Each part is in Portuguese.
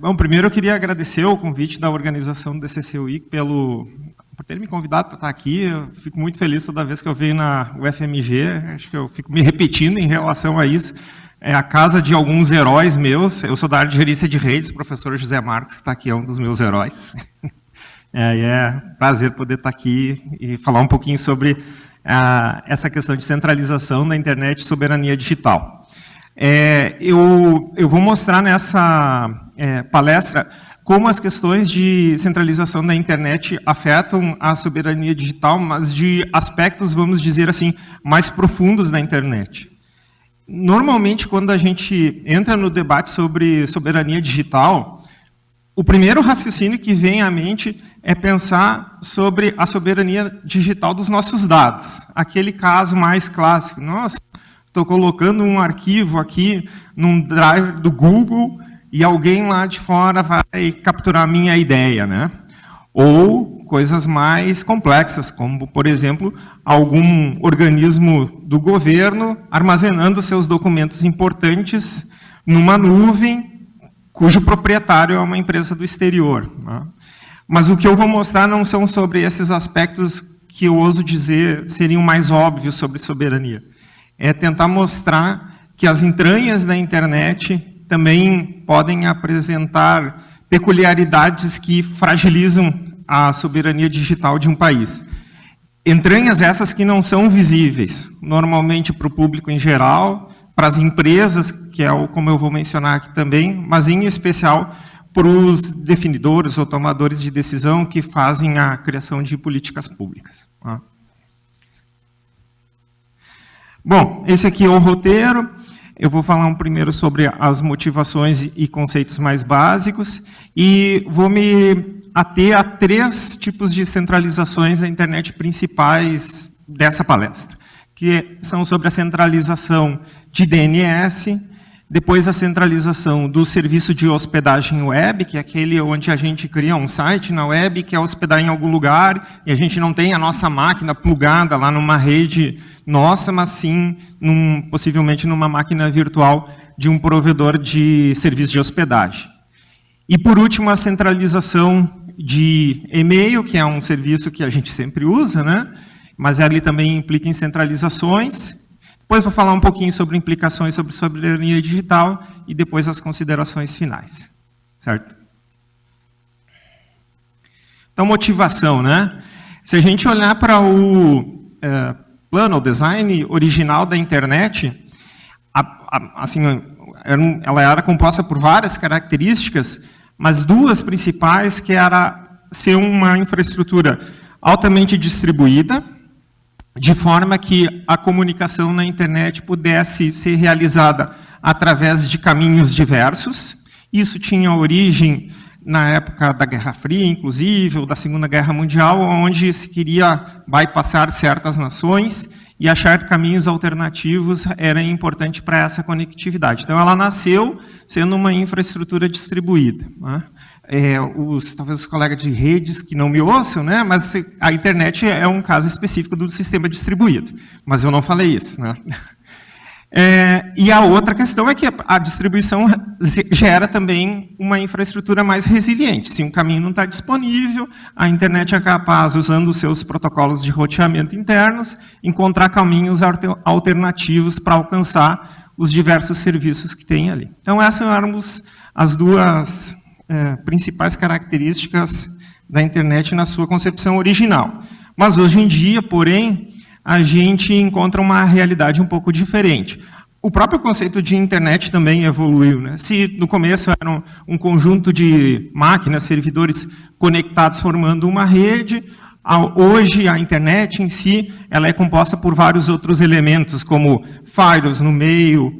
Bom, primeiro eu queria agradecer o convite da organização do DCC Week por ter me convidado para estar aqui. Eu fico muito feliz toda vez que eu venho na UFMG, acho que eu fico me repetindo em relação a isso. É a casa de alguns heróis meus. Eu sou da área de gerência de redes, o professor José Marcos, que está aqui, é um dos meus heróis. É um prazer poder estar aqui e falar um pouquinho sobre essa questão de centralização da internet e soberania digital. Eu vou mostrar nessa palestra como as questões de centralização da internet afetam a soberania digital, mas de aspectos, vamos dizer assim, mais profundos da internet. Normalmente, quando a gente entra no debate sobre soberania digital, o primeiro raciocínio que vem à mente é pensar sobre a soberania digital dos nossos dados. Aquele caso mais clássico. Nossa, estou colocando um arquivo aqui num drive do Google e alguém lá de fora vai capturar a minha ideia, né? Ou coisas mais complexas, como, por exemplo, algum organismo do governo armazenando seus documentos importantes numa nuvem cujo proprietário é uma empresa do exterior, né? Mas o que eu vou mostrar não são sobre esses aspectos que eu ouso dizer seriam mais óbvios sobre soberania. É tentar mostrar que as entranhas da internet também podem apresentar peculiaridades que fragilizam a soberania digital de um país. Entranhas essas que não são visíveis, normalmente para o público em geral, para as empresas, que é como eu vou mencionar aqui também, mas em especial para os definidores ou tomadores de decisão que fazem a criação de políticas públicas. Bom, esse aqui é o roteiro. Eu vou falar primeiro sobre as motivações e conceitos mais básicos e vou me ater a 3 tipos de centralizações da internet principais dessa palestra, que são sobre a centralização de DNS, depois a centralização do serviço de hospedagem web, que é aquele onde a gente cria um site na web, quer hospedar em algum lugar, e a gente não tem a nossa máquina plugada lá numa rede nossa, mas sim, possivelmente numa máquina virtual de um provedor de serviço de hospedagem. E, por último, a centralização de e-mail, que é um serviço que a gente sempre usa, né? Mas ali também implica em centralizações. Depois vou falar um pouquinho sobre implicações sobre soberania digital e depois as considerações finais. Certo? Então, motivação, né? Se a gente olhar para o plano, o design original da internet, assim, ela era composta por várias características, mas 2 principais, que era ser uma infraestrutura altamente distribuída, de forma que a comunicação na internet pudesse ser realizada através de caminhos diversos. Isso tinha origem na época da Guerra Fria, inclusive, ou da Segunda Guerra Mundial, onde se queria bypassar certas nações e achar caminhos alternativos era importante para essa conectividade. Então, ela nasceu sendo uma infraestrutura distribuída, né? Talvez os colegas de redes que não me ouçam, né? Mas a internet é um caso específico do sistema distribuído. Mas eu não falei isso, né? E a outra questão é que a distribuição gera também uma infraestrutura mais resiliente. Se um caminho não está disponível, a internet é capaz, usando os seus protocolos de roteamento internos, encontrar caminhos alternativos para alcançar os diversos serviços que tem ali. Então, essas eram as 2 principais características da internet na sua concepção original. Mas hoje em dia, porém, a gente encontra uma realidade um pouco diferente. O próprio conceito de internet também evoluiu, né? Se no começo era um conjunto de máquinas, servidores conectados formando uma rede, hoje a internet em si ela é composta por vários outros elementos, como firewalls no meio,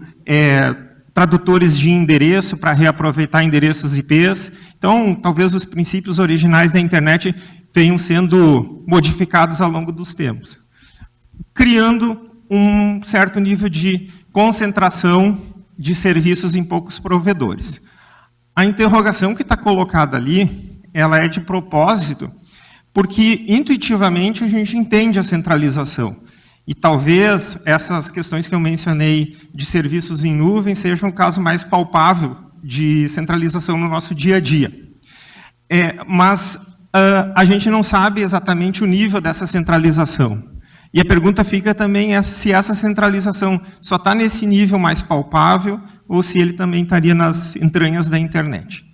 tradutores de endereço para reaproveitar endereços IPs. Então, talvez os princípios originais da internet venham sendo modificados ao longo dos tempos, criando um certo nível de concentração de serviços em poucos provedores. A interrogação que está colocada ali, ela é de propósito, porque intuitivamente a gente entende a centralização. E talvez essas questões que eu mencionei de serviços em nuvem sejam um caso mais palpável de centralização no nosso dia a dia. Mas a gente não sabe exatamente o nível dessa centralização. E a pergunta fica também se essa centralização só está nesse nível mais palpável ou se ele também estaria nas entranhas da internet.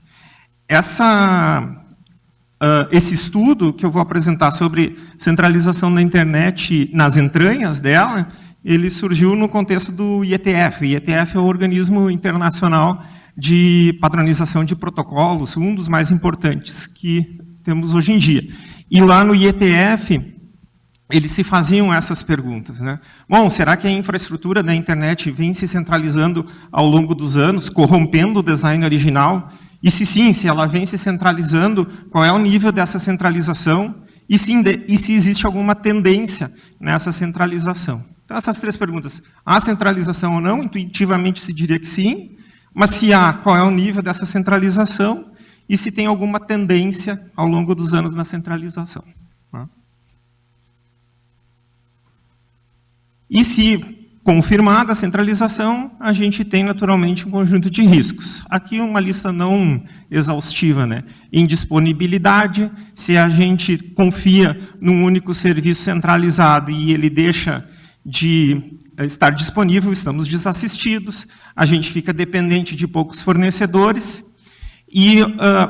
Esse estudo que eu vou apresentar sobre centralização da internet nas entranhas dela, ele surgiu no contexto do IETF. O IETF é o organismo internacional de padronização de protocolos, um dos mais importantes que temos hoje em dia. E lá no IETF, eles se faziam essas perguntas, né? Bom, será que a infraestrutura da internet vem se centralizando ao longo dos anos, corrompendo o design original? E se sim, se ela vem se centralizando, qual é o nível dessa centralização? E se existe alguma tendência nessa centralização? Então, essas três perguntas. Há centralização ou não? Intuitivamente se diria que sim. Mas se há, qual é o nível dessa centralização? E se tem alguma tendência ao longo dos anos na centralização? E se confirmada a centralização, a gente tem naturalmente um conjunto de riscos. Aqui uma lista não exaustiva, né? Indisponibilidade, se a gente confia num único serviço centralizado e ele deixa de estar disponível, estamos desassistidos, a gente fica dependente de poucos fornecedores. E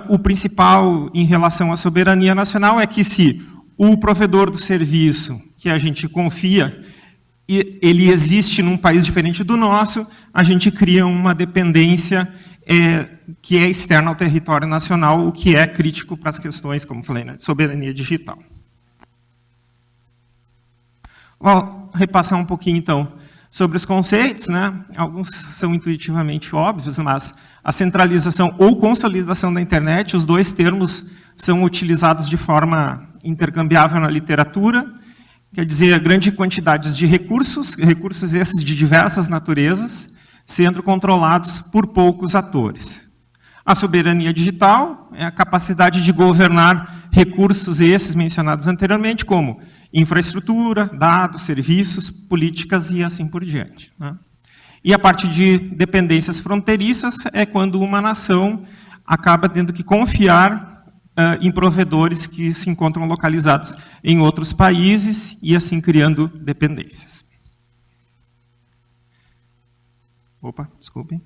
o principal em relação à soberania nacional é que se o provedor do serviço que a gente confia ele existe num país diferente do nosso, a gente cria uma dependência que é externa ao território nacional, o que é crítico para as questões, como falei, né, de soberania digital. Vou repassar um pouquinho, então, sobre os conceitos, né? Alguns são intuitivamente óbvios, mas a centralização ou consolidação da internet, os dois termos são utilizados de forma intercambiável na literatura. Quer dizer, grande quantidade de recursos esses de diversas naturezas, sendo controlados por poucos atores. A soberania digital é a capacidade de governar recursos esses mencionados anteriormente, como infraestrutura, dados, serviços, políticas e assim por diante, né? E a parte de dependências fronteiriças é quando uma nação acaba tendo que confiar em provedores que se encontram localizados em outros países e assim criando dependências. Opa, desculpem.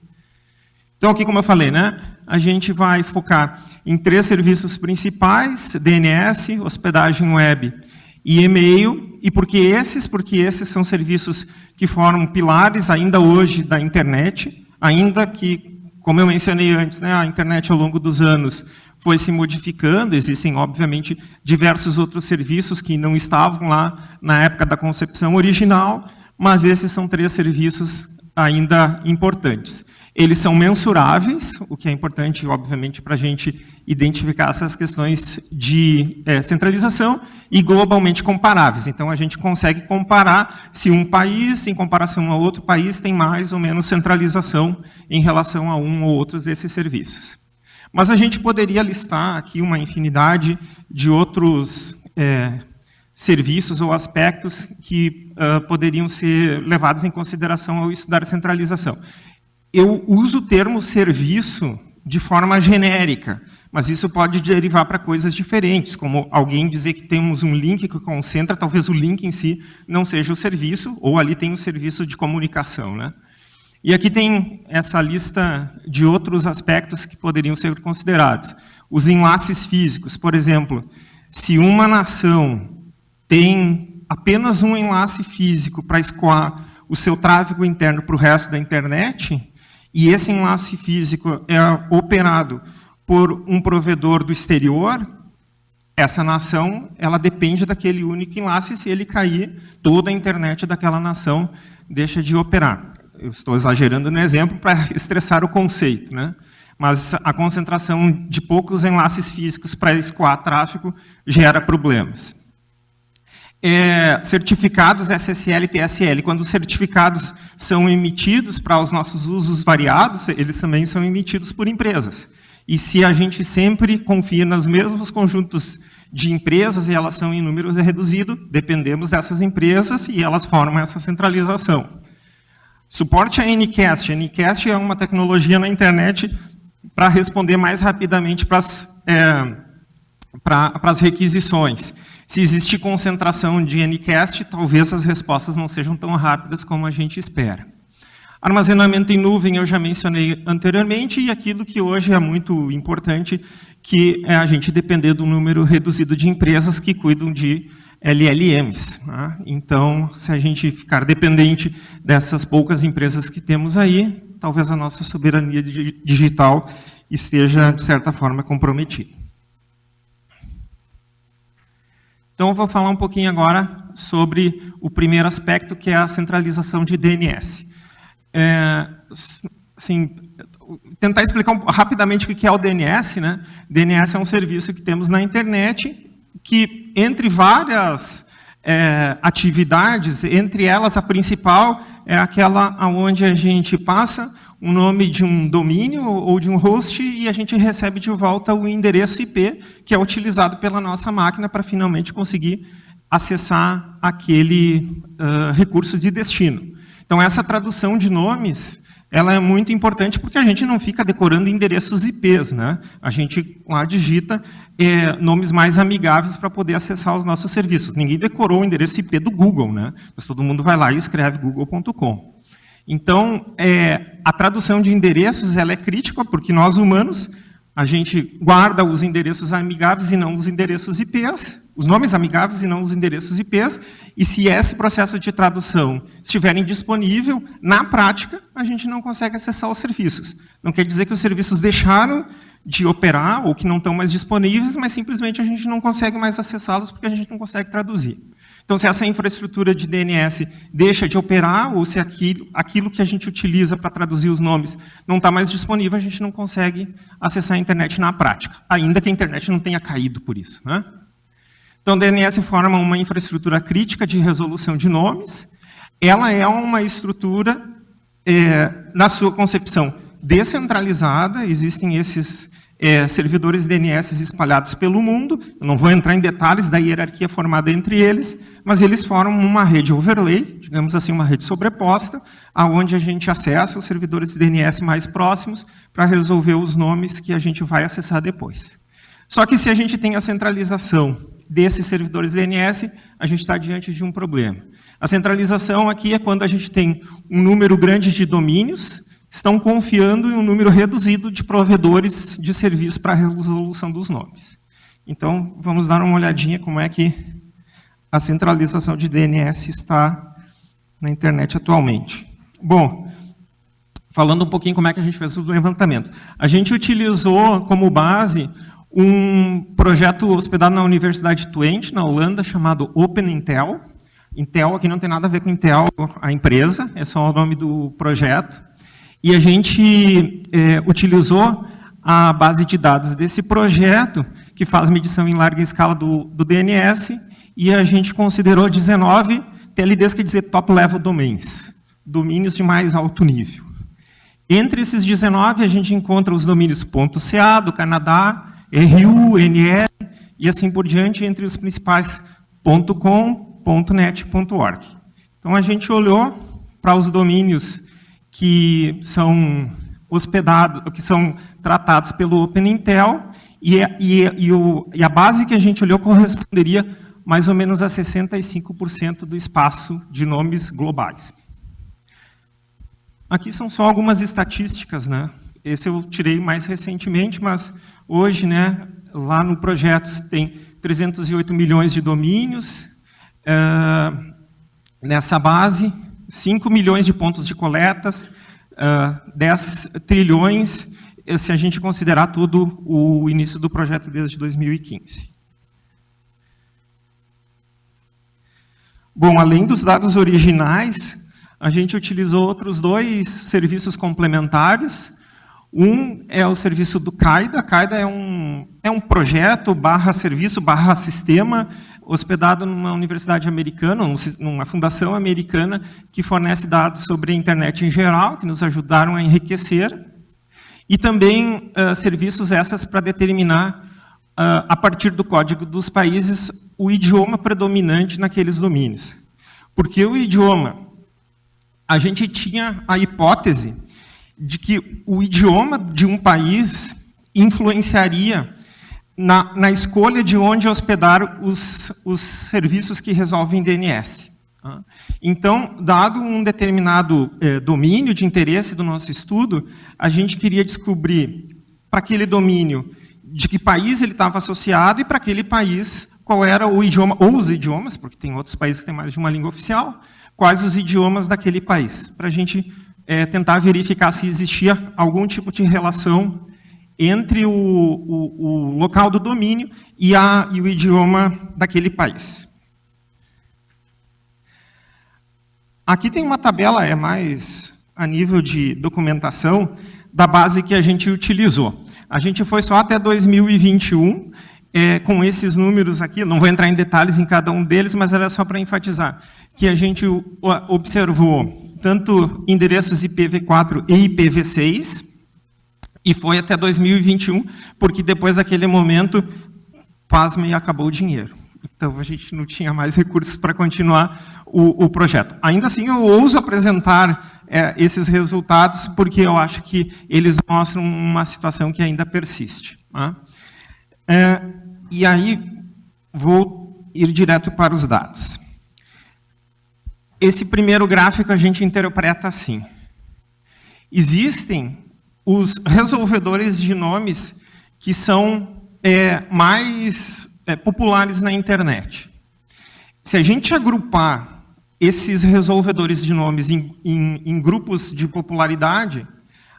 Então aqui, como eu falei, né, a gente vai focar em 3 serviços principais: DNS, hospedagem web e e-mail. E por que esses? Porque esses são serviços que formam pilares ainda hoje da internet, ainda que, como eu mencionei antes, né, a internet ao longo dos anos foi se modificando, existem, obviamente, diversos outros serviços que não estavam lá na época da concepção original, mas esses são 3 serviços ainda importantes. Eles são mensuráveis, o que é importante, obviamente, para a gente identificar essas questões de centralização, e globalmente comparáveis. Então, a gente consegue comparar se um país, em comparação a outro país, tem mais ou menos centralização em relação a um ou outros desses serviços. Mas a gente poderia listar aqui uma infinidade de outros serviços ou aspectos que poderiam ser levados em consideração ao estudar centralização. Eu uso o termo serviço de forma genérica, mas isso pode derivar para coisas diferentes, como alguém dizer que temos um link que concentra, talvez o link em si não seja o serviço, ou ali tem o serviço de comunicação, né? E aqui tem essa lista de outros aspectos que poderiam ser considerados. Os enlaces físicos, por exemplo, se uma nação tem apenas um enlace físico para escoar o seu tráfego interno para o resto da internet, e esse enlace físico é operado por um provedor do exterior, essa nação ela depende daquele único enlace, e se ele cair, toda a internet daquela nação deixa de operar. Eu estou exagerando no exemplo para estressar o conceito, né? Mas a concentração de poucos enlaces físicos para escoar tráfego gera problemas. Certificados SSL e TSL. Quando os certificados são emitidos para os nossos usos variados, eles também são emitidos por empresas. E se a gente sempre confia nos mesmos conjuntos de empresas e elas são em número reduzido, dependemos dessas empresas e elas formam essa centralização. Suporte a Anycast. Anycast é uma tecnologia na internet para responder mais rapidamente para as requisições. Se existe concentração de Ncast, talvez as respostas não sejam tão rápidas como a gente espera. Armazenamento em nuvem eu já mencionei anteriormente, e aquilo que hoje é muito importante, que é a gente depender do número reduzido de empresas que cuidam de LLMs. Tá? Então, se a gente ficar dependente dessas poucas empresas que temos aí, talvez a nossa soberania digital esteja, de certa forma, comprometida. Então, eu vou falar um pouquinho agora sobre o primeiro aspecto, que é a centralização de DNS. Assim, tentar explicar rapidamente o que é o DNS. Né? DNS é um serviço que temos na internet, que, entre várias atividades, entre elas a principal é aquela onde a gente passa o nome de um domínio ou de um host e a gente recebe de volta o endereço IP, que é utilizado pela nossa máquina para finalmente conseguir acessar aquele recurso de destino. Então, essa tradução de nomes, ela é muito importante porque a gente não fica decorando endereços IPs. Né? A gente lá digita nomes mais amigáveis para poder acessar os nossos serviços. Ninguém decorou o endereço IP do Google, né? Mas todo mundo vai lá e escreve google.com. Então, a tradução de endereços ela é crítica porque nós, humanos, a gente guarda os endereços amigáveis e não os endereços IPs, os nomes amigáveis e não os endereços IPs, e se esse processo de tradução estiver indisponível, na prática, a gente não consegue acessar os serviços. Não quer dizer que os serviços deixaram de operar ou que não estão mais disponíveis, mas simplesmente a gente não consegue mais acessá-los porque a gente não consegue traduzir. Então, se essa infraestrutura de DNS deixa de operar, ou se aquilo que a gente utiliza para traduzir os nomes não está mais disponível, a gente não consegue acessar a internet na prática, ainda que a internet não tenha caído por isso. Né? Então, DNS forma uma infraestrutura crítica de resolução de nomes. Ela é uma estrutura, na sua concepção, descentralizada. Existem esses servidores DNS espalhados pelo mundo. Eu não vou entrar em detalhes da hierarquia formada entre eles, mas eles formam uma rede overlay, digamos assim, uma rede sobreposta, aonde a gente acessa os servidores DNS mais próximos para resolver os nomes que a gente vai acessar depois. Só que se a gente tem a centralização desses servidores DNS, a gente está diante de um problema. A centralização aqui é quando a gente tem um número grande de domínios, estão confiando em um número reduzido de provedores de serviço para a resolução dos nomes. Então, vamos dar uma olhadinha como é que a centralização de DNS está na internet atualmente. Bom, falando um pouquinho como é que a gente fez o levantamento. A gente utilizou como base um projeto hospedado na Universidade Twente, na Holanda, chamado OpenIntel. Intel aqui não tem nada a ver com Intel, a empresa, é só o nome do projeto. E a gente utilizou a base de dados desse projeto, que faz medição em larga escala do DNS, e a gente considerou 19 TLDs, quer dizer Top Level Domains, domínios de mais alto nível. Entre esses 19, a gente encontra os domínios .ca, do Canadá, RU, NR, e assim por diante, entre os principais .com, .net, .org. Então, a gente olhou para os domínios que são hospedados, que são tratados pelo OpenIntel, e a base que a gente olhou corresponderia mais ou menos a 65% do espaço de nomes globais. Aqui são só algumas estatísticas, né? Esse eu tirei mais recentemente, mas hoje, né, lá no projeto tem 308 milhões de domínios nessa base, 5 milhões de pontos de coletas, 10 trilhões, se a gente considerar todo o início do projeto desde 2015. Bom, além dos dados originais, a gente utilizou outros dois serviços complementares. Um é o serviço do CAIDA. CAIDA é um projeto /serviço /sistema hospedado numa universidade americana, numa fundação americana, que fornece dados sobre a internet em geral, que nos ajudaram a enriquecer, e também serviços essas para determinar, a partir do código dos países, o idioma predominante naqueles domínios. Porque o idioma, a gente tinha a hipótese de que o idioma de um país influenciaria na escolha de onde hospedar os serviços que resolvem DNS. Então, dado um determinado domínio de interesse do nosso estudo, a gente queria descobrir, para aquele domínio, de que país ele estava associado e para aquele país qual era o idioma, ou os idiomas, porque tem outros países que têm mais de uma língua oficial, quais os idiomas daquele país, para a gente tentar verificar se existia algum tipo de relação entre o local do domínio e o idioma daquele país. Aqui tem uma tabela, mais a nível de documentação, da base que a gente utilizou. A gente foi só até 2021, com esses números aqui, não vou entrar em detalhes em cada um deles, mas era só para enfatizar, que a gente observou tanto endereços IPv4 e IPv6, e foi até 2021, porque depois daquele momento, pasmem, acabou o dinheiro. Então, a gente não tinha mais recursos para continuar o projeto. Ainda assim, eu ouso apresentar esses resultados, porque eu acho que eles mostram uma situação que ainda persiste. Tá? E aí, vou ir direto para os dados. Esse primeiro gráfico a gente interpreta assim. Existem os resolvedores de nomes que são mais populares na internet. Se a gente agrupar esses resolvedores de nomes em grupos de popularidade,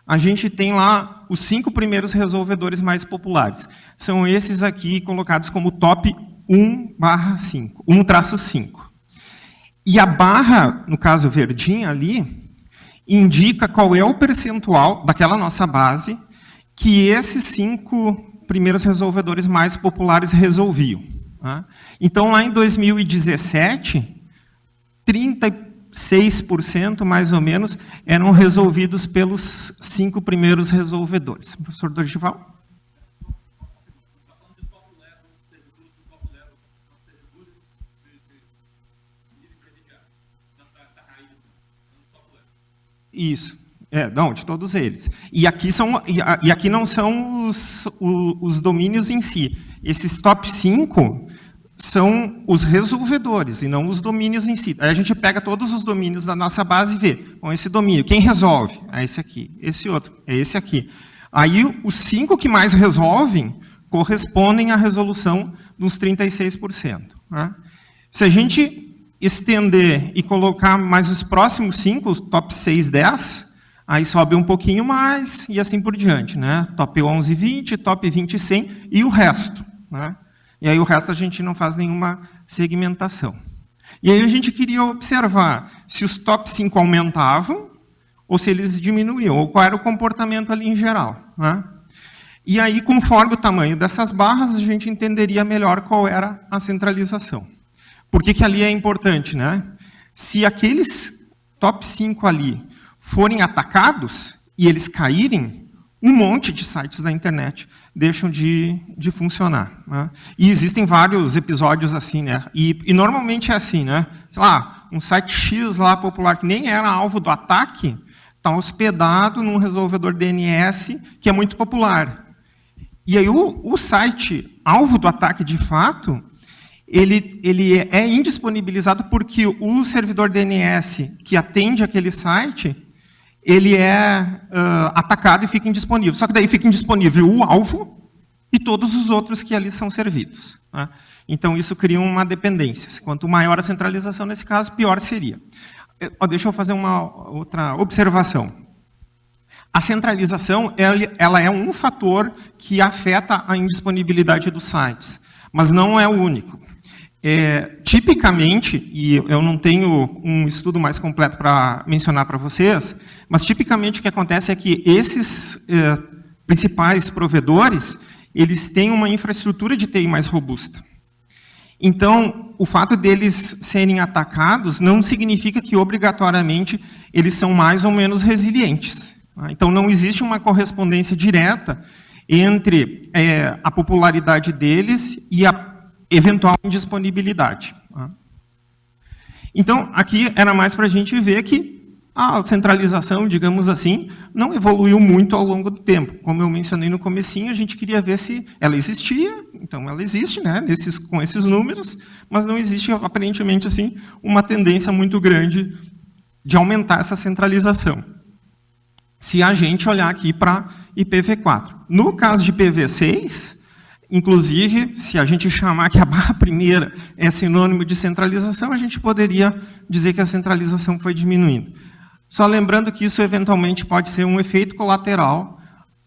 a gente tem lá os 5 primeiros resolvedores mais populares. São esses aqui colocados como top 1/5, 1-5. E a barra, no caso verdinha ali, indica qual é o percentual daquela nossa base que esses 5 primeiros resolvedores mais populares resolviam. Tá? Então, lá em 2017, 36% mais ou menos eram resolvidos pelos 5 primeiros resolvedores. Professor Dorival? Isso. Não, de todos eles. E aqui não são os domínios em si. Esses top 5 são os resolvedores e não os domínios em si. Aí a gente pega todos os domínios da nossa base e vê. Bom, esse domínio, quem resolve? É esse aqui. Esse outro, é esse aqui. Aí os 5 que mais resolvem correspondem à resolução dos 36%. Né? Se a gente estender e colocar mais os próximos 5, os top 6, 10, aí sobe um pouquinho mais e assim por diante, né? Top 11, 20, top 20, 100 e o resto, né? E aí o resto a gente não faz nenhuma segmentação. E aí a gente queria observar se os top 5 aumentavam ou se eles diminuíam, ou qual era o comportamento ali em geral, né? E aí, conforme o tamanho dessas barras, a gente entenderia melhor qual era a centralização. Por que ali é importante, né? Se aqueles top 5 ali forem atacados e eles caírem, um monte de sites da internet deixam de funcionar. Né? E existem vários episódios assim, né? E normalmente é assim, né? Sei lá, um site X lá popular que nem era alvo do ataque, está hospedado num resolvedor DNS que é muito popular. E aí o site alvo do ataque de fato, ele é indisponibilizado porque o servidor DNS que atende aquele site, ele é atacado e fica indisponível. Só que daí fica indisponível o alvo e todos os outros que ali são servidos. Né? Então, isso cria uma dependência. Quanto maior a centralização, nesse caso, pior seria. Deixa eu fazer uma outra observação. A centralização ela é um fator que afeta a indisponibilidade dos sites, mas não é o único. Tipicamente, e eu não tenho um estudo mais completo para mencionar para vocês, mas tipicamente o que acontece é que esses principais provedores, eles têm uma infraestrutura de TI mais robusta. Então, o fato deles serem atacados não significa que, obrigatoriamente, eles são mais ou menos resilientes. Então, não existe uma correspondência direta entre a popularidade deles e a eventual indisponibilidade. Então, aqui era mais para a gente ver que A centralização, digamos assim, não evoluiu muito ao longo do tempo. Como eu mencionei no comecinho, a gente queria ver se ela existia, então ela existe, né, com esses números, mas não existe, aparentemente, assim, uma tendência muito grande de aumentar essa centralização. Se a gente olhar aqui para IPv4. No caso de IPv6, inclusive, se a gente chamar que a barra primeira é sinônimo de centralização, a gente poderia dizer que a centralização foi diminuindo. Só lembrando que isso, eventualmente, pode ser um efeito colateral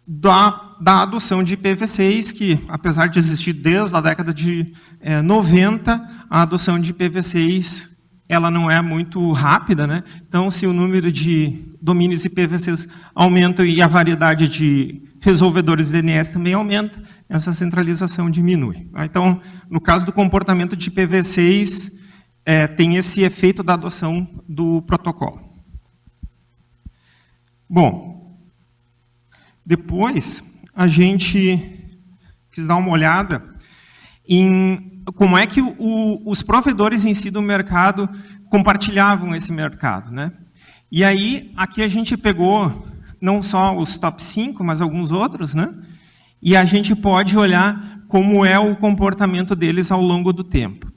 da adoção de IPv6, que, apesar de existir desde a década de 90, a adoção de IPv6 ela não é muito rápida, né? Então, se o número de domínios IPv6 aumenta e a variedade de resolvedores DNS também aumenta, essa centralização diminui. Então, no caso do comportamento de IPv6, tem esse efeito da adoção do protocolo. Bom, depois a gente quis dar uma olhada em como é que os provedores em si do mercado compartilhavam esse mercado, né? E aí, aqui a gente pegou não só os top 5, mas alguns outros, né? E a gente pode olhar como é o comportamento deles ao longo do tempo.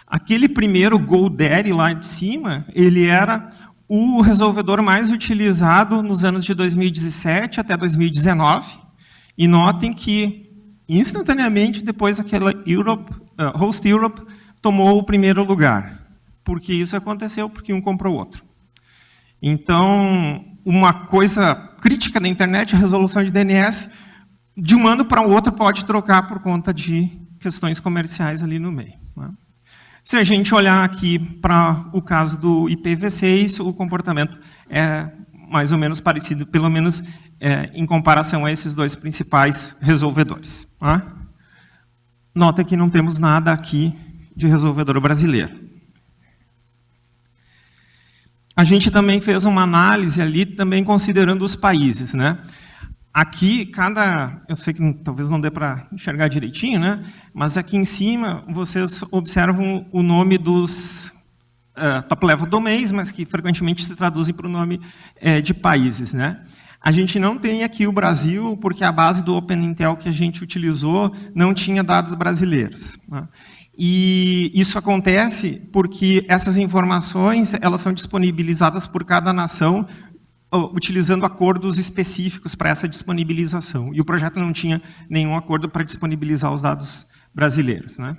Aquele primeiro GoDaddy lá de cima, ele era o resolvedor mais utilizado nos anos de 2017 até 2019. E notem que, instantaneamente, depois aquela Host Europe tomou o primeiro lugar. Por que isso aconteceu? Porque um comprou o outro. Então, uma coisa crítica da internet, a resolução de DNS, de um ano para o outro pode trocar por conta de questões comerciais ali no meio, né? Se a gente olhar aqui para o caso do IPv6, o comportamento é mais ou menos parecido, pelo menos em comparação a esses dois principais resolvedores, tá? Nota que não temos nada aqui de resolvedor brasileiro. A gente também fez uma análise ali, também considerando os países, né? Aqui, eu sei que talvez não dê para enxergar direitinho, né? Mas aqui em cima, vocês observam o nome dos top-level domains, mas que frequentemente se traduzem para o nome de países, né? A gente não tem aqui o Brasil, porque a base do OpenIntel que a gente utilizou não tinha dados brasileiros, né? E isso acontece porque essas informações elas são disponibilizadas por cada nação utilizando acordos específicos para essa disponibilização. E o projeto não tinha nenhum acordo para disponibilizar os dados brasileiros, né?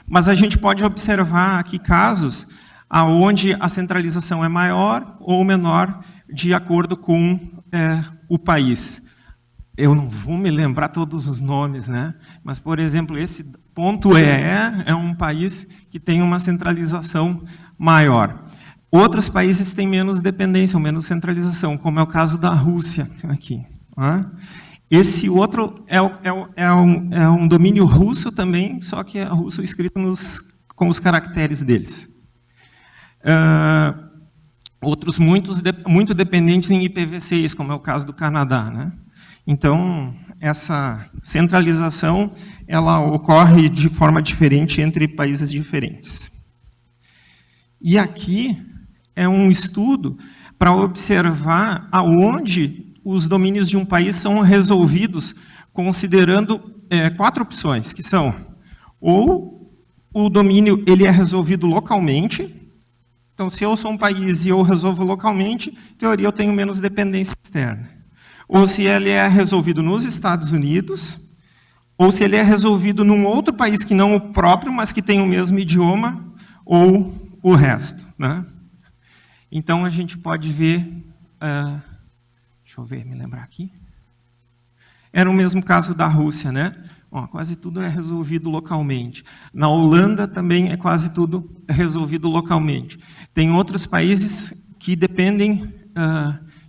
Mas a gente pode observar aqui casos onde a centralização é maior ou menor de acordo com o país. Eu não vou me lembrar todos os nomes, né? Mas, por exemplo, esse .ee é um país que tem uma centralização maior. Outros países têm menos dependência, ou menos centralização, como é o caso da Rússia, aqui. Esse outro é um domínio russo também, só que é russo escrito com os caracteres deles. Outros muito dependentes em IPv6, como é o caso do Canadá, né? Então, essa centralização ela ocorre de forma diferente entre países diferentes. E aqui é um estudo para observar aonde os domínios de um país são resolvidos considerando 4 opções, que são ou o domínio ele é resolvido localmente. Então, se eu sou um país e eu resolvo localmente, em teoria eu tenho menos dependência externa. Ou se ele é resolvido nos Estados Unidos, ou se ele é resolvido num outro país que não o próprio, mas que tem o mesmo idioma, ou o resto, né? Então, a gente pode ver... deixa eu ver, me lembrar aqui. Era o mesmo caso da Rússia, né? Quase tudo é resolvido localmente. Na Holanda também é quase tudo resolvido localmente. Tem outros países que dependem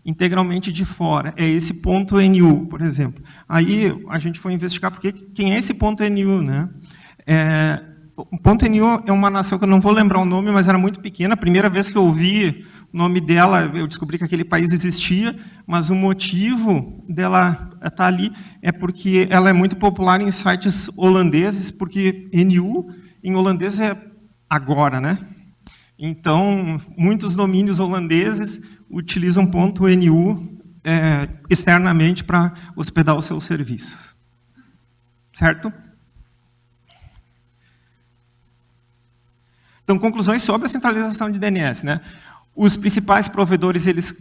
integralmente de fora. É esse .nu, por exemplo. Aí a gente foi investigar porque quem é esse .nu, né? O .nu é uma nação que eu não vou lembrar o nome, mas era muito pequena. A primeira vez que eu ouvi o nome dela, eu descobri que aquele país existia, mas o motivo dela estar ali é porque ela é muito popular em sites holandeses, porque NU em holandês é agora, né? Então, muitos domínios holandeses utilizam .nu externamente para hospedar os seus serviços. Certo? Então, conclusões sobre a centralização de DNS, né? Os principais provedores, eles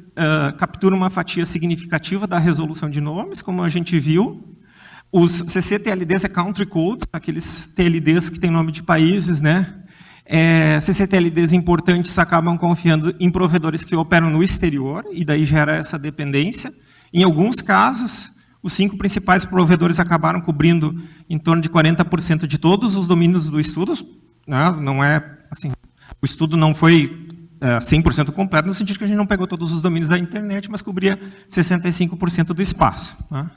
capturam uma fatia significativa da resolução de nomes, como a gente viu. Os CCTLDs Country Codes, aqueles TLDs que têm nome de países, né? CCTLDs importantes acabam confiando em provedores que operam no exterior, e daí gera essa dependência. Em alguns casos, os 5 principais provedores acabaram cobrindo em torno de 40% de todos os domínios do estudo, né? Não é assim, o estudo não foi 100% completo, no sentido que a gente não pegou todos os domínios da internet, mas cobria 65% do espaço, né?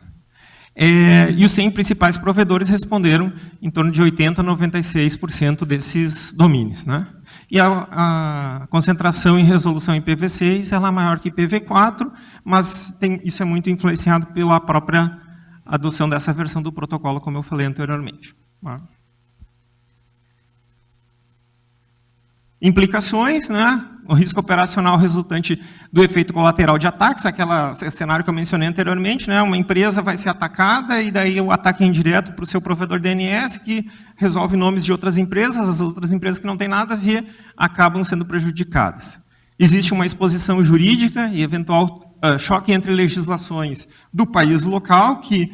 E os 100 principais provedores responderam em torno de 80% a 96% desses domínios, né? E a concentração em resolução IPv6 ela é maior que IPv4, mas isso é muito influenciado pela própria adoção dessa versão do protocolo, como eu falei anteriormente, tá? Implicações, né? O risco operacional resultante do efeito colateral de ataques, aquele cenário que eu mencionei anteriormente, né? Uma empresa vai ser atacada e daí o ataque é indireto para o seu provedor DNS, que resolve nomes de outras empresas, as outras empresas que não têm nada a ver acabam sendo prejudicadas. Existe uma exposição jurídica e eventual choque entre legislações do país local, que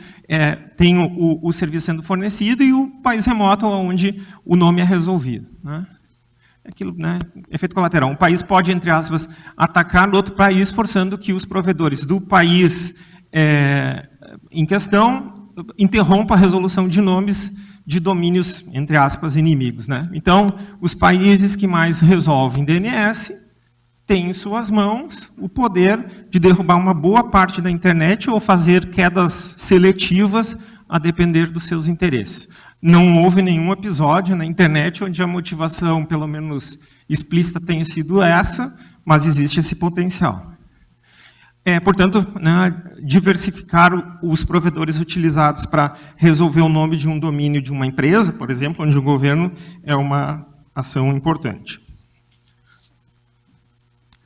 tem o serviço sendo fornecido, e o país remoto, onde o nome é resolvido, né? Aquilo, né? Efeito colateral. Um país pode, entre aspas, atacar outro país, forçando que os provedores do país em questão interrompam a resolução de nomes de domínios, entre aspas, inimigos, né? Então, os países que mais resolvem DNS têm em suas mãos o poder de derrubar uma boa parte da internet ou fazer quedas seletivas a depender dos seus interesses. Não houve nenhum episódio na internet onde a motivação, pelo menos explícita, tenha sido essa, mas existe esse potencial. Portanto, né, diversificar os provedores utilizados para resolver o nome de um domínio de uma empresa, por exemplo, onde o governo é uma ação importante.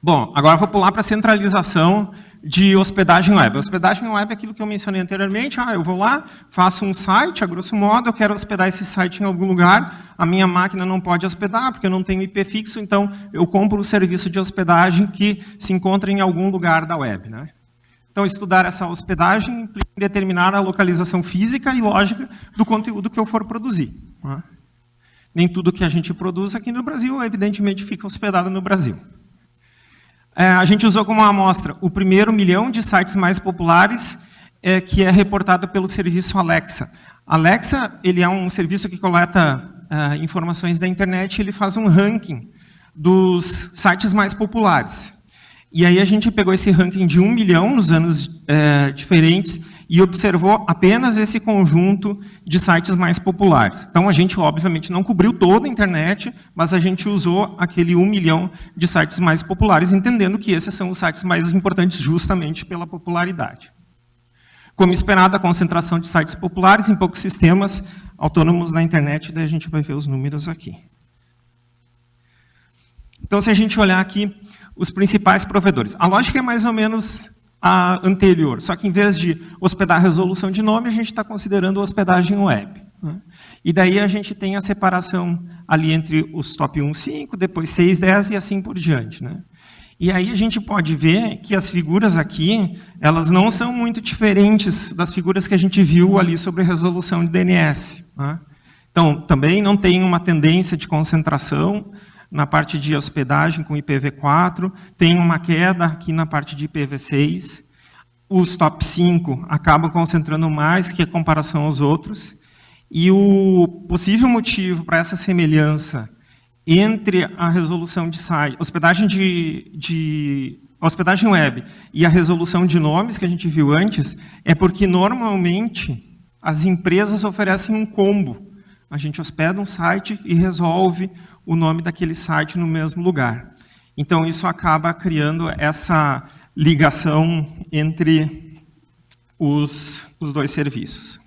Bom, agora vou pular para a centralização de hospedagem web. Hospedagem web é aquilo que eu mencionei anteriormente. Eu vou lá, faço um site, a grosso modo, eu quero hospedar esse site em algum lugar, a minha máquina não pode hospedar, porque eu não tenho IP fixo, então eu compro o serviço de hospedagem que se encontra em algum lugar da web, né? Então, estudar essa hospedagem implica em determinar a localização física e lógica do conteúdo que eu for produzir, né? Nem tudo que a gente produz aqui no Brasil, evidentemente, fica hospedado no Brasil. A gente usou como amostra o primeiro 1 milhão de sites mais populares que é reportado pelo serviço Alexa. Alexa, ele é um serviço que coleta informações da internet, ele faz um ranking dos sites mais populares. E aí a gente pegou esse ranking de 1 milhão nos anos diferentes e observou apenas esse conjunto de sites mais populares. Então a gente, obviamente, não cobriu toda a internet, mas a gente usou aquele 1 milhão de sites mais populares, entendendo que esses são os sites mais importantes justamente pela popularidade. Como esperado, a concentração de sites populares em poucos sistemas autônomos na internet, daí a gente vai ver os números aqui. Então, se a gente olhar aqui, os principais provedores. A lógica é mais ou menos a anterior, só que em vez de hospedar a resolução de nome, a gente está considerando hospedagem web, né? E daí a gente tem a separação ali entre os top 1, 5, depois 6, 10 e assim por diante, né? E aí a gente pode ver que as figuras aqui, elas não são muito diferentes das figuras que a gente viu ali sobre resolução de DNS, né? Então, também não tem uma tendência de concentração na parte de hospedagem com IPv4, tem uma queda aqui na parte de IPv6. Os top 5 acabam concentrando mais que a comparação aos outros. E o possível motivo para essa semelhança entre a resolução de site, hospedagem web e a resolução de nomes que a gente viu antes, é porque normalmente as empresas oferecem um combo. A gente hospeda um site e resolve o nome daquele site no mesmo lugar. Então, isso acaba criando essa ligação entre os dois serviços.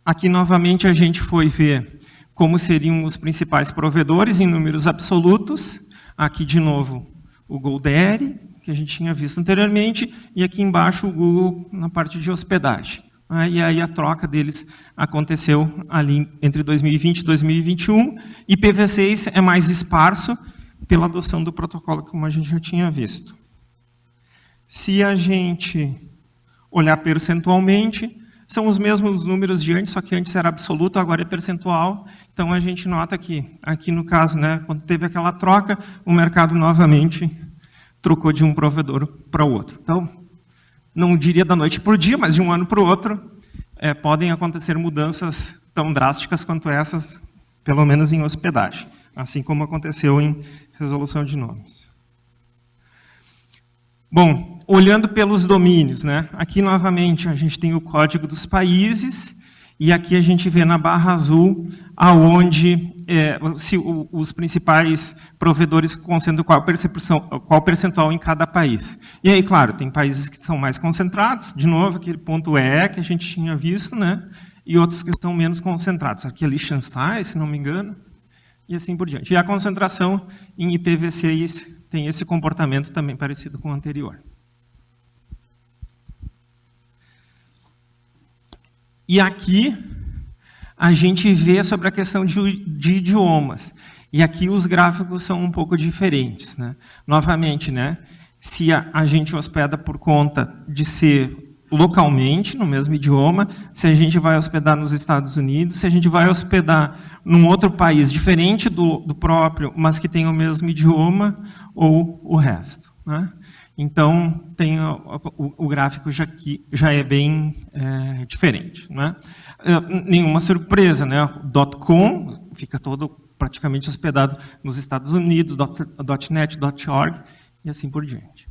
Aqui, novamente, a gente foi ver como seriam os principais provedores em números absolutos. Aqui, de novo, o GoDaddy, que a gente tinha visto anteriormente, e aqui embaixo o Google na parte de hospedagem. E aí a troca deles aconteceu ali entre 2020 e 2021, e IPv6 é mais esparso pela adoção do protocolo, como a gente já tinha visto. Se a gente olhar percentualmente, são os mesmos números de antes, só que antes era absoluto, agora é percentual. Então a gente nota que, aqui no caso, né, quando teve aquela troca, o mercado novamente trocou de um provedor para o outro. Então, não diria da noite para o dia, mas de um ano para o outro, podem acontecer mudanças tão drásticas quanto essas, pelo menos em hospedagem, assim como aconteceu em resolução de nomes. Bom, olhando pelos domínios, né? Aqui novamente a gente tem o código dos países, e aqui a gente vê na barra azul aonde os principais provedores concentram qual percentual em cada país. E aí, claro, tem países que são mais concentrados, de novo, aquele ponto E que a gente tinha visto, né? E outros que estão menos concentrados. Aqui é Liechtenstein, se não me engano, e assim por diante. E a concentração em IPv6 tem esse comportamento também parecido com o anterior. E aqui a gente vê sobre a questão de idiomas. E aqui os gráficos são um pouco diferentes, né? Novamente, né? Se a gente hospeda por conta de ser localmente, no mesmo idioma, se a gente vai hospedar nos Estados Unidos, se a gente vai hospedar num outro país diferente do próprio, mas que tem o mesmo idioma, ou o resto, né? Então, tem o gráfico já é bem diferente, né? Nenhuma surpresa, né? O .com fica todo praticamente hospedado nos Estados Unidos, .net, .org e assim por diante.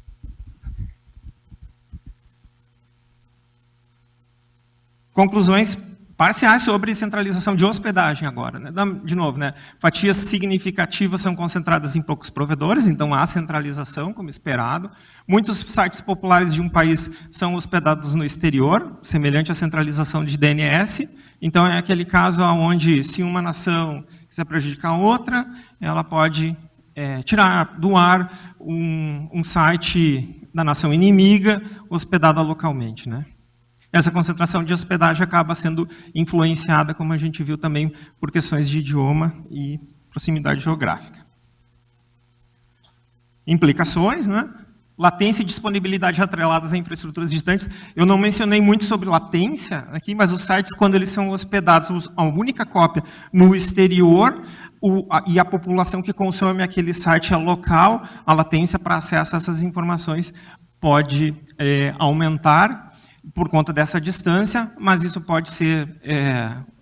Conclusões parciais sobre centralização de hospedagem agora, né? De novo, né? Fatias significativas são concentradas em poucos provedores, então há centralização, como esperado. Muitos sites populares de um país são hospedados no exterior, semelhante à centralização de DNS. Então é aquele caso onde, se uma nação quiser prejudicar a outra, ela pode tirar do ar um site da nação inimiga hospedada localmente, né? Essa concentração de hospedagem acaba sendo influenciada, como a gente viu também, por questões de idioma e proximidade geográfica. Implicações, né? Latência e disponibilidade atreladas a infraestruturas distantes. Eu não mencionei muito sobre latência aqui, mas os sites, quando eles são hospedados, a única cópia no exterior, e a população que consome aquele site é local, a latência para acesso a essas informações pode aumentar por conta dessa distância, mas isso pode ser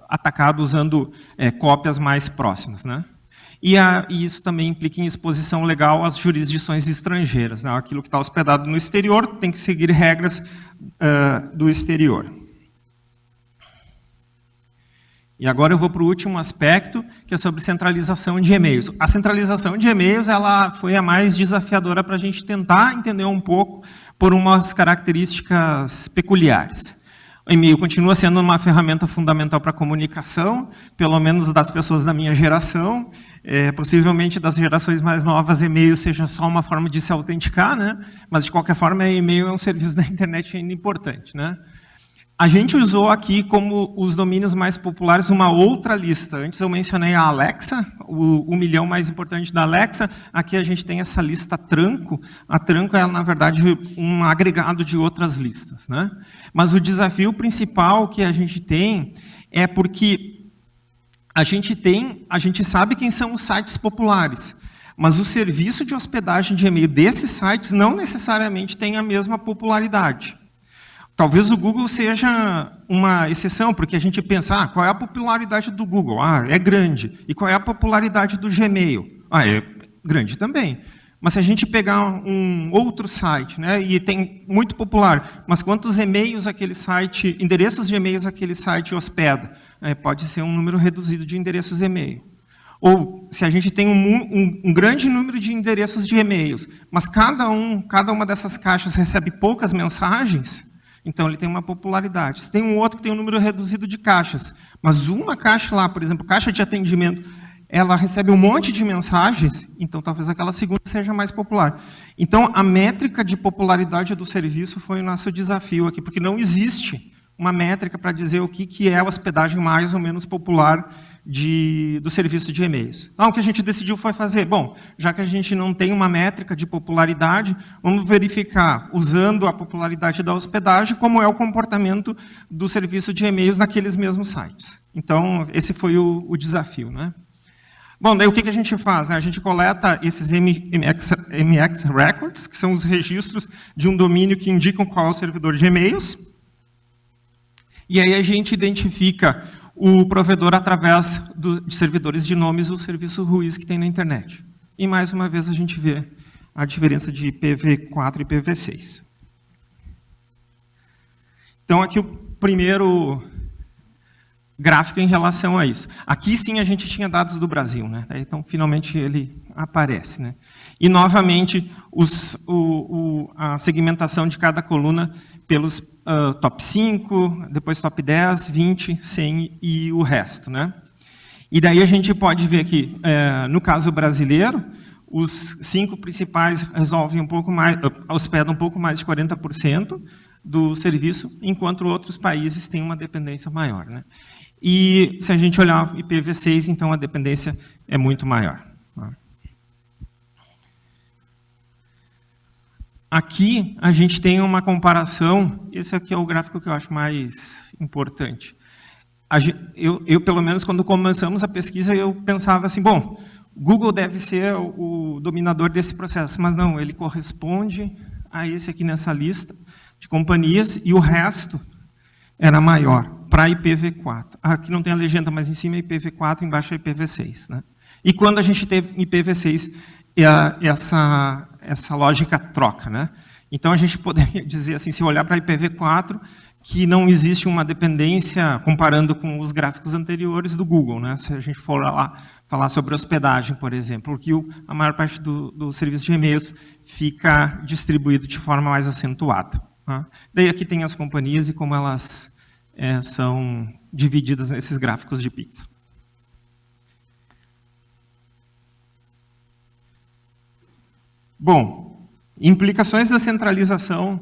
atacado usando cópias mais próximas, né? E isso também implica em exposição legal às jurisdições estrangeiras, né? Aquilo que está hospedado no exterior tem que seguir regras do exterior. E agora eu vou para o último aspecto, que é sobre centralização de e-mails. A centralização de e-mails ela foi a mais desafiadora para a gente tentar entender um pouco por umas características peculiares. O e-mail continua sendo uma ferramenta fundamental para a comunicação, pelo menos das pessoas da minha geração. Possivelmente das gerações mais novas, e-mail seja só uma forma de se autenticar, né? Mas, de qualquer forma, e-mail é um serviço da internet ainda importante, né? A gente usou aqui como os domínios mais populares uma outra lista. Antes eu mencionei a Alexa, o 1 milhão mais importante da Alexa. Aqui a gente tem essa lista Tranco. A Tranco é, na verdade, um agregado de outras listas, né? Mas o desafio principal que a gente tem é porque a gente sabe quem são os sites populares, mas o serviço de hospedagem de e-mail desses sites não necessariamente tem a mesma popularidade. Talvez o Google seja uma exceção, porque a gente pensa, qual é a popularidade do Google? É grande. E qual é a popularidade do Gmail? É grande também. Mas se a gente pegar um outro site, né, e tem muito popular, mas quantos e-mails aquele site, endereços de e-mails aquele site hospeda? Pode ser um número reduzido de endereços de e-mail. Ou se a gente tem um grande número de endereços de e-mails, mas cada uma dessas caixas recebe poucas mensagens, Então, ele tem uma popularidade. Você tem um outro que tem um número reduzido de caixas, mas uma caixa lá, por exemplo, caixa de atendimento, ela recebe um monte de mensagens, então talvez aquela segunda seja mais popular. Então, a métrica de popularidade do serviço foi o nosso desafio aqui, porque não existe uma métrica para dizer o que é a hospedagem mais ou menos popular do serviço de e-mails. Então, o que a gente decidiu foi fazer, bom, já que a gente não tem uma métrica de popularidade, vamos verificar, usando a popularidade da hospedagem, como é o comportamento do serviço de e-mails naqueles mesmos sites. Então, esse foi o desafio, né? Bom, daí o que a gente faz? Né? A gente coleta esses MX Records, que são os registros de um domínio que indicam qual é o servidor de e-mails, e aí a gente identifica o provedor através de servidores de nomes do serviço RUIS que tem na internet. E, mais uma vez, a gente vê a diferença de IPv4 e IPv6. Então, aqui o primeiro gráfico em relação a isso. Aqui, sim, a gente tinha dados do Brasil, né? Então, finalmente, ele aparece, né? E, novamente, a segmentação de cada coluna pelos top 5, depois top 10, 20, 100 e o resto, né? E daí a gente pode ver que, no caso brasileiro, os 5 principais resolvem um pouco mais, hospedam um pouco mais de 40% do serviço, enquanto outros países têm uma dependência maior, né? E se a gente olhar o IPv6, então a dependência é muito maior. Aqui a gente tem uma comparação, esse aqui é o gráfico que eu acho mais importante. Eu pelo menos, quando começamos a pesquisa, eu pensava assim, bom, Google deve ser o dominador desse processo, mas não, ele corresponde a esse aqui nessa lista de companhias, e o resto era maior, para IPv4. Aqui não tem a legenda, mas em cima é IPv4, embaixo é IPv6. Né? E quando a gente tem IPv6, essa lógica troca. Né? Então, a gente poderia dizer, assim, se olhar para IPv4, que não existe uma dependência, comparando com os gráficos anteriores do Google. Né? Se a gente for lá falar sobre hospedagem, por exemplo, porque a maior parte do serviço de e-mails fica distribuído de forma mais acentuada. Tá? Daí aqui tem as companhias e como elas são divididas nesses gráficos de pizza. Bom, implicações da centralização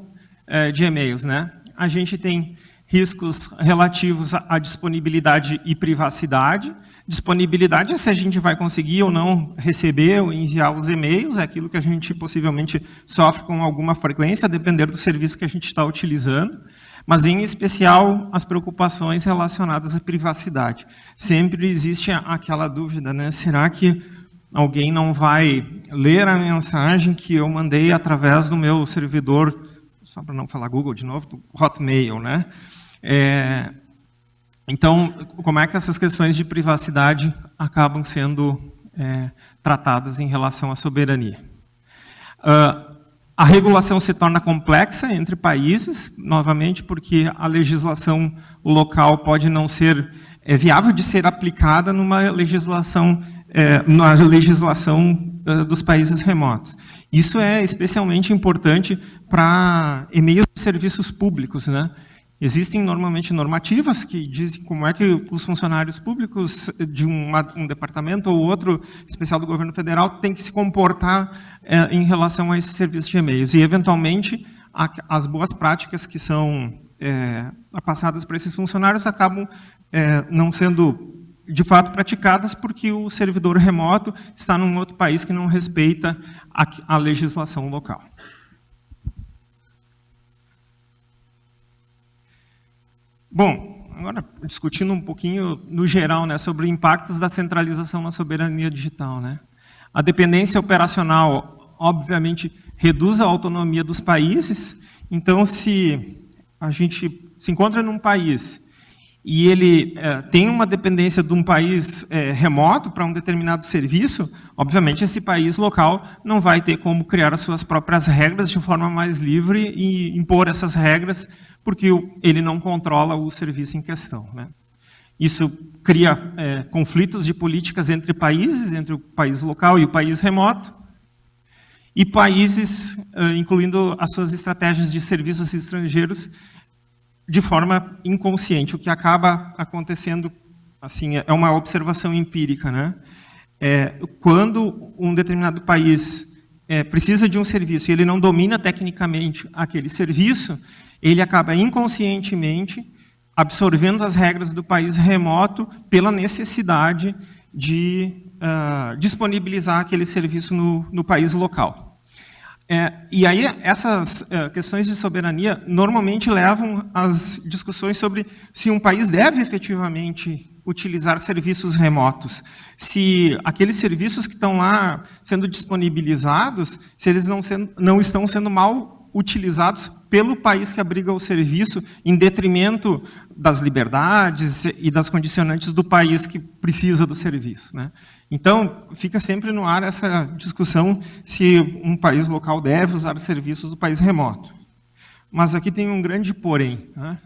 de e-mails, né? A gente tem riscos relativos à disponibilidade e privacidade. Disponibilidade é se a gente vai conseguir ou não receber ou enviar os e-mails, é aquilo que a gente possivelmente sofre com alguma frequência, a depender do serviço que a gente está utilizando, mas em especial as preocupações relacionadas à privacidade. Sempre existe aquela dúvida, né? Será que alguém não vai ler a mensagem que eu mandei através do meu servidor, só para não falar Google de novo, do Hotmail, né? Então, como é que essas questões de privacidade acabam sendo tratadas em relação à soberania? A regulação se torna complexa entre países, novamente, porque a legislação local pode não ser viável de ser aplicada numa legislação dos países remotos. Isso é especialmente importante para e-mails de serviços públicos, né? Existem normalmente normativas que dizem como é que os funcionários públicos de um departamento ou outro especial do governo federal têm que se comportar em relação a esse serviço de e-mails. E, eventualmente, as boas práticas que são passadas para esses funcionários acabam não sendo, de fato, praticadas porque o servidor remoto está num outro país que não respeita a legislação local. Bom, agora discutindo um pouquinho no geral, né, sobre impactos da centralização na soberania digital, né? A dependência operacional, obviamente, reduz a autonomia dos países. Então, se a gente se encontra num país e ele tem uma dependência de um país remoto para um determinado serviço, obviamente esse país local não vai ter como criar as suas próprias regras de forma mais livre e impor essas regras, porque ele não controla o serviço em questão. Né? Isso cria conflitos de políticas entre países, entre o país local e o país remoto, e países, incluindo as suas estratégias de serviços estrangeiros, de forma inconsciente, o que acaba acontecendo, assim, é uma observação empírica, né? Quando um determinado país precisa de um serviço e ele não domina tecnicamente aquele serviço, ele acaba inconscientemente absorvendo as regras do país remoto pela necessidade de disponibilizar aquele serviço no país local. E aí, essas questões de soberania normalmente levam às discussões sobre se um país deve efetivamente utilizar serviços remotos, se aqueles serviços que estão lá sendo disponibilizados, se eles não estão sendo mal utilizados pelo país que abriga o serviço, em detrimento das liberdades e das condicionantes do país que precisa do serviço, né? Então, fica sempre no ar essa discussão se um país local deve usar os serviços do país remoto. Mas aqui tem um grande porém, né?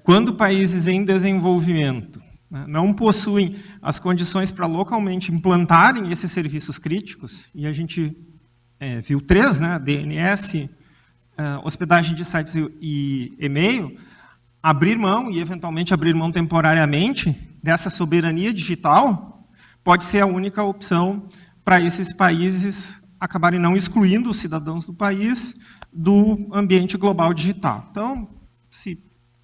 Quando países em desenvolvimento, né, não possuem as condições para localmente implantarem esses serviços críticos, e a gente viu 3, né, DNS, hospedagem de sites e e-mail, abrir mão, e eventualmente abrir mão temporariamente, dessa soberania digital, pode ser a única opção para esses países acabarem não excluindo os cidadãos do país do ambiente global digital. Então,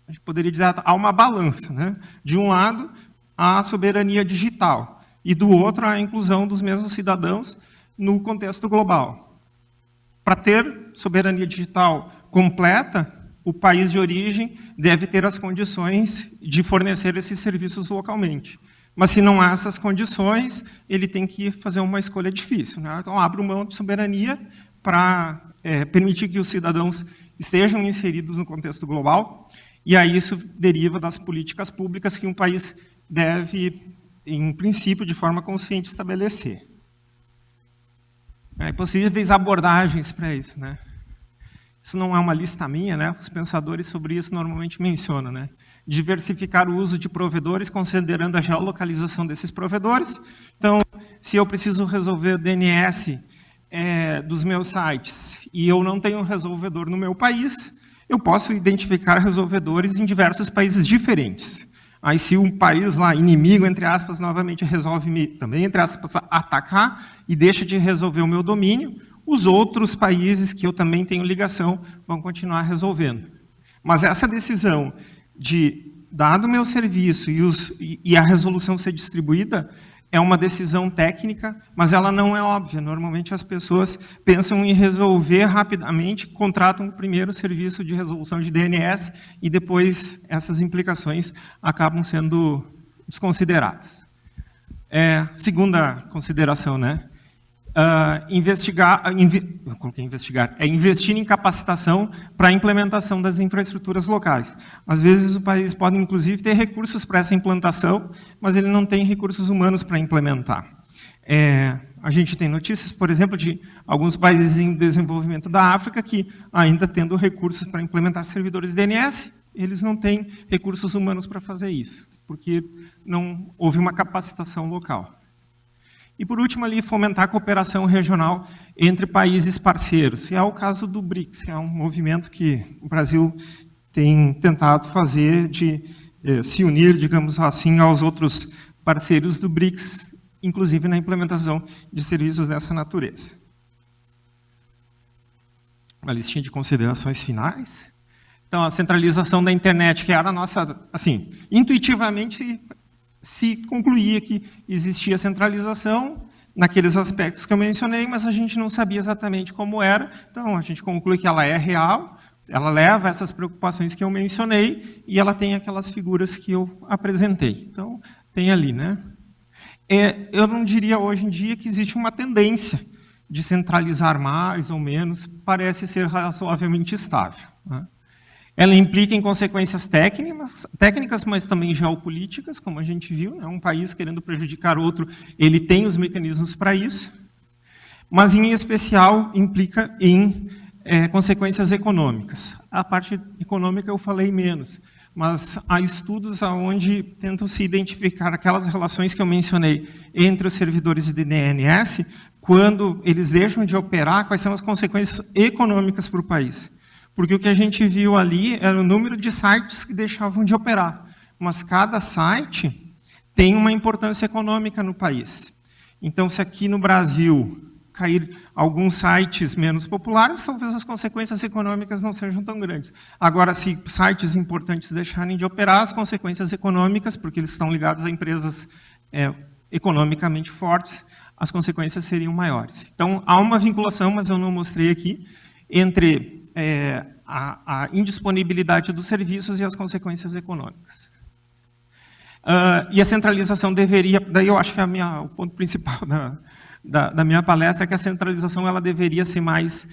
a gente poderia dizer, há uma balança, né? De um lado, a soberania digital, e do outro, a inclusão dos mesmos cidadãos no contexto global. Para ter soberania digital completa, o país de origem deve ter as condições de fornecer esses serviços localmente. Mas, se não há essas condições, ele tem que fazer uma escolha difícil, né? Então, abre mão de soberania para permitir que os cidadãos estejam inseridos no contexto global, e aí isso deriva das políticas públicas que um país deve, em princípio, de forma consciente, estabelecer. Possíveis abordagens para isso, né? Isso não é uma lista minha, né? Os pensadores sobre isso normalmente mencionam, né? Diversificar o uso de provedores, considerando a geolocalização desses provedores. Então, se eu preciso resolver DNS dos meus sites e eu não tenho um resolvedor no meu país, eu posso identificar resolvedores em diversos países diferentes. Aí, se um país lá, inimigo, entre aspas, novamente resolve me, também, entre aspas, atacar e deixa de resolver o meu domínio, os outros países que eu também tenho ligação vão continuar resolvendo. Mas essa decisão de, dado o meu serviço e a resolução ser distribuída, é uma decisão técnica, mas ela não é óbvia. Normalmente as pessoas pensam em resolver rapidamente, contratam o primeiro serviço de resolução de DNS e depois essas implicações acabam sendo desconsideradas. Segunda consideração, né? Investir em capacitação para a implementação das infraestruturas locais. Às vezes o país pode, inclusive, ter recursos para essa implantação, mas ele não tem recursos humanos para implementar. A gente tem notícias, por exemplo, de alguns países em desenvolvimento da África que, ainda tendo recursos para implementar servidores DNS, eles não têm recursos humanos para fazer isso, porque não houve uma capacitação local. E, por último, ali, fomentar a cooperação regional entre países parceiros. E é o caso do BRICS, que é um movimento que o Brasil tem tentado fazer de se unir, digamos assim, aos outros parceiros do BRICS, inclusive na implementação de serviços dessa natureza. Uma listinha de considerações finais. Então, a centralização da internet, que era a nossa, assim, intuitivamente se concluía que existia centralização naqueles aspectos que eu mencionei, mas a gente não sabia exatamente como era, então a gente conclui que ela é real, ela leva essas preocupações que eu mencionei e ela tem aquelas figuras que eu apresentei. Então, tem ali, né? Eu não diria hoje em dia que existe uma tendência de centralizar mais ou menos, parece ser razoavelmente estável, né? Ela implica em consequências técnicas, mas também geopolíticas, como a gente viu, né? Um país querendo prejudicar outro, ele tem os mecanismos para isso, mas, em especial, implica em consequências econômicas. A parte econômica eu falei menos, mas há estudos onde tentam se identificar aquelas relações que eu mencionei entre os servidores de DNS, quando eles deixam de operar, quais são as consequências econômicas para o país. Porque o que a gente viu ali era o número de sites que deixavam de operar. Mas cada site tem uma importância econômica no país. Então, se aqui no Brasil cair alguns sites menos populares, talvez as consequências econômicas não sejam tão grandes. Agora, se sites importantes deixarem de operar, as consequências econômicas, porque eles estão ligados a empresas economicamente fortes, as consequências seriam maiores. Então, há uma vinculação, mas eu não mostrei aqui, entre a indisponibilidade dos serviços e as consequências econômicas. E a centralização deveria, daí eu acho que o ponto principal da minha palestra é que a centralização ela deveria ser mais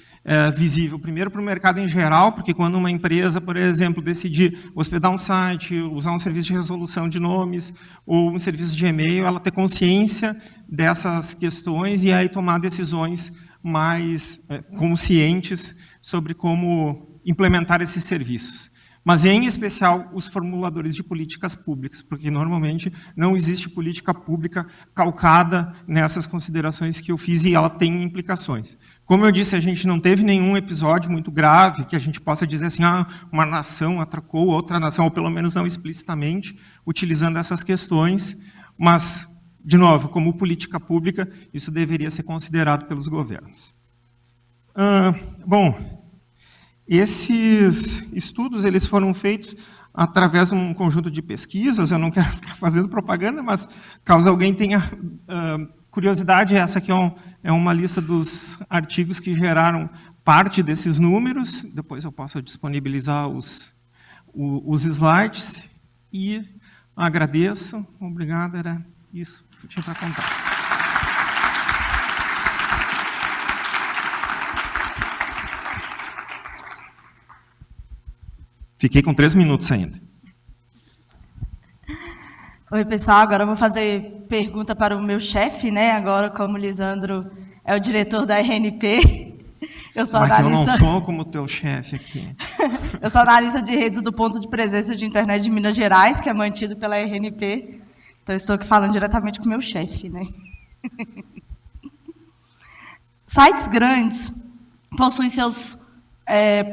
visível, primeiro para o mercado em geral, porque quando uma empresa, por exemplo, decidir hospedar um site, usar um serviço de resolução de nomes, ou um serviço de e-mail, ela ter consciência dessas questões e aí tomar decisões mais conscientes sobre como implementar esses serviços. Mas, em especial, os formuladores de políticas públicas, porque, normalmente, não existe política pública calcada nessas considerações que eu fiz e ela tem implicações. Como eu disse, a gente não teve nenhum episódio muito grave que a gente possa dizer assim, uma nação atracou outra nação, ou pelo menos não explicitamente, utilizando essas questões, mas, de novo, como política pública, isso deveria ser considerado pelos governos. Bom, esses estudos eles foram feitos através de um conjunto de pesquisas, eu não quero ficar fazendo propaganda, mas caso alguém tenha curiosidade, essa aqui é uma lista dos artigos que geraram parte desses números, depois eu posso disponibilizar os slides, e agradeço, obrigado, era isso que eu tinha para contar. Fiquei com 3 minutos ainda. Oi, pessoal. Agora eu vou fazer pergunta para o meu chefe, né? Agora, como o Lisandro é o diretor da RNP, eu sou Mas analista... eu não sou como o teu chefe aqui. Eu sou analista de redes do ponto de presença de internet de Minas Gerais, que é mantido pela RNP. Então, eu estou aqui falando diretamente com o meu chefe, né? Sites grandes possuem seus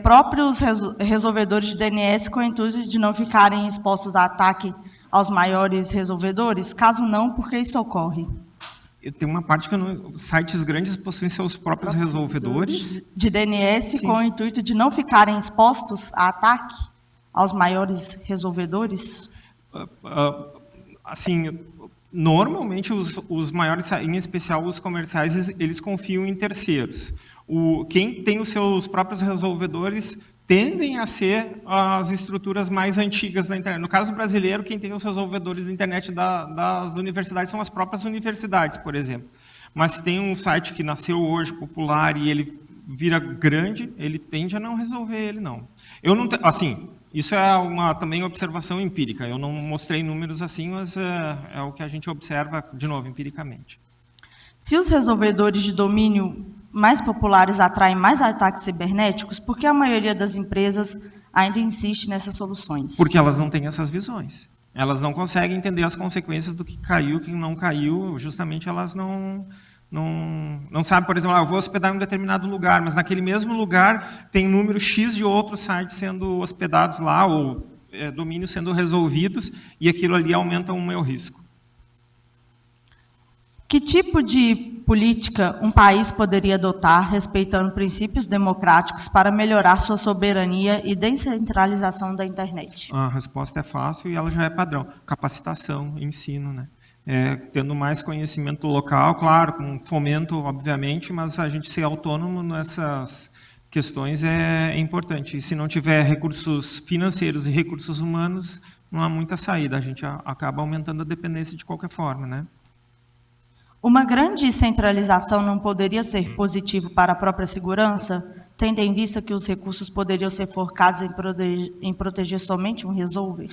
próprios resolvedores de DNS com o intuito de não ficarem expostos a ataque aos maiores resolvedores? Caso não, por que isso ocorre? Tem uma parte que sites grandes possuem seus próprios resolvedores de DNS. Sim. Com o intuito de não ficarem expostos a ataque aos maiores resolvedores? Assim, normalmente os maiores, em especial os comerciais, eles confiam em terceiros. Quem tem os seus próprios resolvedores tendem a ser as estruturas mais antigas da internet. No caso brasileiro, quem tem os resolvedores da internet das universidades são as próprias universidades, por exemplo. Mas se tem um site que nasceu hoje, popular, e ele vira grande, ele tende a não resolver ele, não. Eu não assim, isso é também observação empírica. Eu não mostrei números assim, mas é o que a gente observa, de novo, empiricamente. Se os resolvedores de domínio mais populares atraem mais ataques cibernéticos, por que a maioria das empresas ainda insiste nessas soluções? Porque elas não têm essas visões. Elas não conseguem entender as consequências do que caiu, o que não caiu, justamente elas não sabem, por exemplo, eu vou hospedar em um determinado lugar, mas naquele mesmo lugar tem um número X de outros sites sendo hospedados lá, ou domínios sendo resolvidos, e aquilo ali aumenta o meu risco. Que tipo de política um país poderia adotar, respeitando princípios democráticos, para melhorar sua soberania e descentralização da internet? A resposta é fácil e ela já é padrão. Capacitação, ensino, né? Tendo mais conhecimento local, claro, com fomento, obviamente, mas a gente ser autônomo nessas questões é importante. E se não tiver recursos financeiros e recursos humanos, não há muita saída. A gente acaba aumentando a dependência de qualquer forma, né? Uma grande centralização não poderia ser positivo para a própria segurança, tendo em vista que os recursos poderiam ser focados em proteger somente um resolver?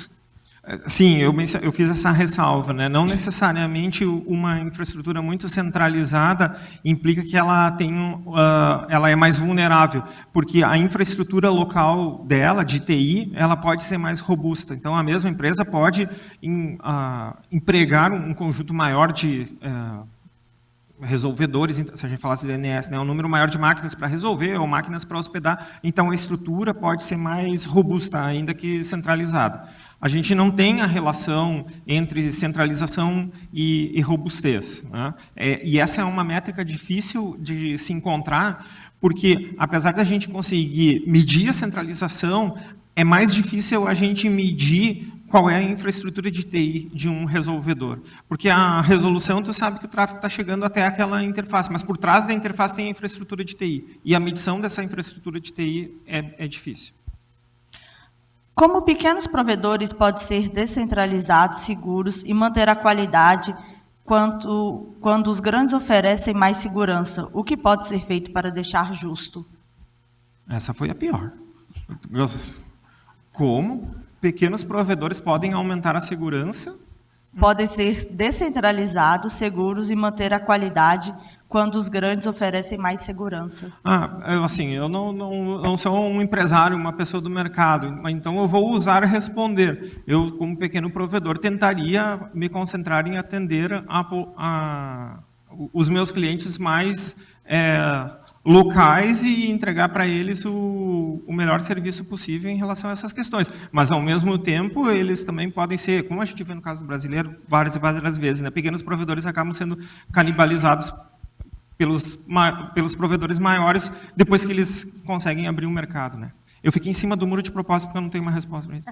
Sim, eu fiz essa ressalva, né? Não necessariamente uma infraestrutura muito centralizada implica que ela ela é mais vulnerável, porque a infraestrutura local dela, de TI, ela pode ser mais robusta. Então, a mesma empresa pode empregar um conjunto maior de resolvedores, se a gente falasse de DNS, né, um número maior de máquinas para resolver ou máquinas para hospedar, então a estrutura pode ser mais robusta, ainda que centralizada. A gente não tem a relação entre centralização e robustez, né? E essa é uma métrica difícil de se encontrar, porque, apesar da gente conseguir medir a centralização, é mais difícil a gente medir qual é a infraestrutura de TI de um resolvedor. Porque a resolução, tu sabe que o tráfego está chegando até aquela interface, mas por trás da interface tem a infraestrutura de TI. E a medição dessa infraestrutura de TI é difícil. Como pequenos provedores podem ser descentralizados, seguros e manter a qualidade quando os grandes oferecem mais segurança? O que pode ser feito para deixar justo? Essa foi a pior. Como pequenos provedores podem aumentar a segurança? Podem ser descentralizados, seguros e manter a qualidade quando os grandes oferecem mais segurança. Eu não sou um empresário, uma pessoa do mercado, então eu vou usar responder. Eu, como pequeno provedor, tentaria me concentrar em atender os meus clientes mais locais e entregar para eles o melhor serviço possível em relação a essas questões. Mas, ao mesmo tempo, eles também podem ser, como a gente vê no caso do brasileiro, várias e várias vezes, né? Pequenos provedores acabam sendo canibalizados pelos provedores maiores depois que eles conseguem abrir um mercado, né? Eu fiquei em cima do muro de propósito porque eu não tenho uma resposta para isso.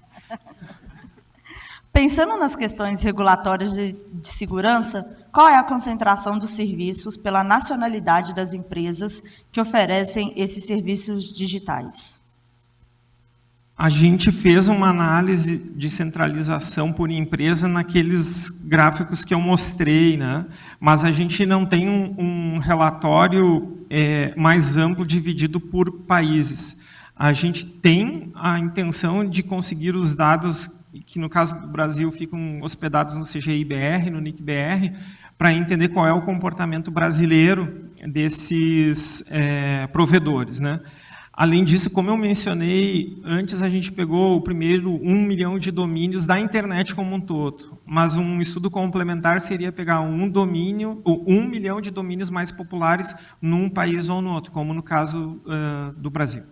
Pensando nas questões regulatórias de segurança, qual é a concentração dos serviços pela nacionalidade das empresas que oferecem esses serviços digitais? A gente fez uma análise de centralização por empresa naqueles gráficos que eu mostrei, né? Mas a gente não tem um relatório mais amplo dividido por países. A gente tem a intenção de conseguir os dados que, no caso do Brasil, ficam hospedados no CGI-BR, no NIC-BR, para entender qual é o comportamento brasileiro desses provedores, né? Além disso, como eu mencionei, antes a gente pegou o primeiro 1 milhão de domínios da internet como um todo, mas um estudo complementar seria pegar 1 milhão de domínios mais populares num país ou no outro, como no caso do Brasil.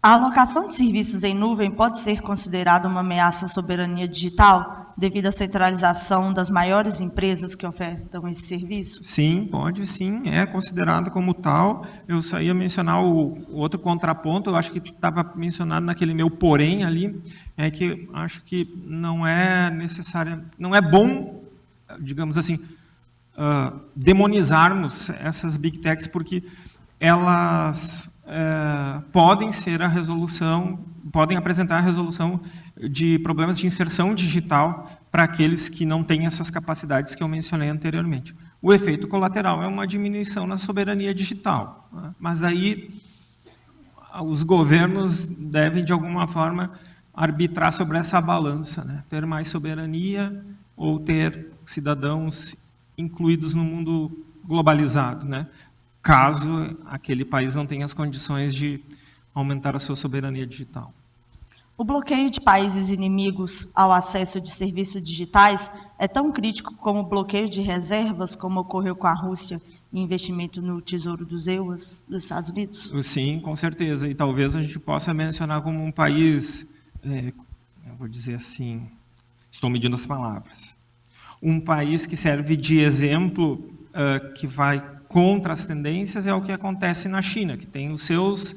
A alocação de serviços em nuvem pode ser considerada uma ameaça à soberania digital, devido à centralização das maiores empresas que ofertam esse serviço? Sim, pode sim, é considerado como tal. Eu só ia mencionar o outro contraponto, eu acho que estava mencionado naquele meu porém ali, é que acho que não é necessário, não é bom, digamos assim, demonizarmos essas big techs, porque elas podem ser a resolução, podem apresentar a resolução de problemas de inserção digital para aqueles que não têm essas capacidades que eu mencionei anteriormente. O efeito colateral é uma diminuição na soberania digital, né? Mas aí os governos devem, de alguma forma, arbitrar sobre essa balança, né? Ter mais soberania ou ter cidadãos incluídos no mundo globalizado, né? Caso aquele país não tenha as condições de aumentar a sua soberania digital. O bloqueio de países inimigos ao acesso de serviços digitais é tão crítico como o bloqueio de reservas, como ocorreu com a Rússia e investimento no Tesouro dos EUAs dos Estados Unidos? Sim, com certeza. E talvez a gente possa mencionar como um país, eu vou dizer assim, estou medindo as palavras, um país que serve de exemplo, que vai contra as tendências, é o que acontece na China, que tem os seus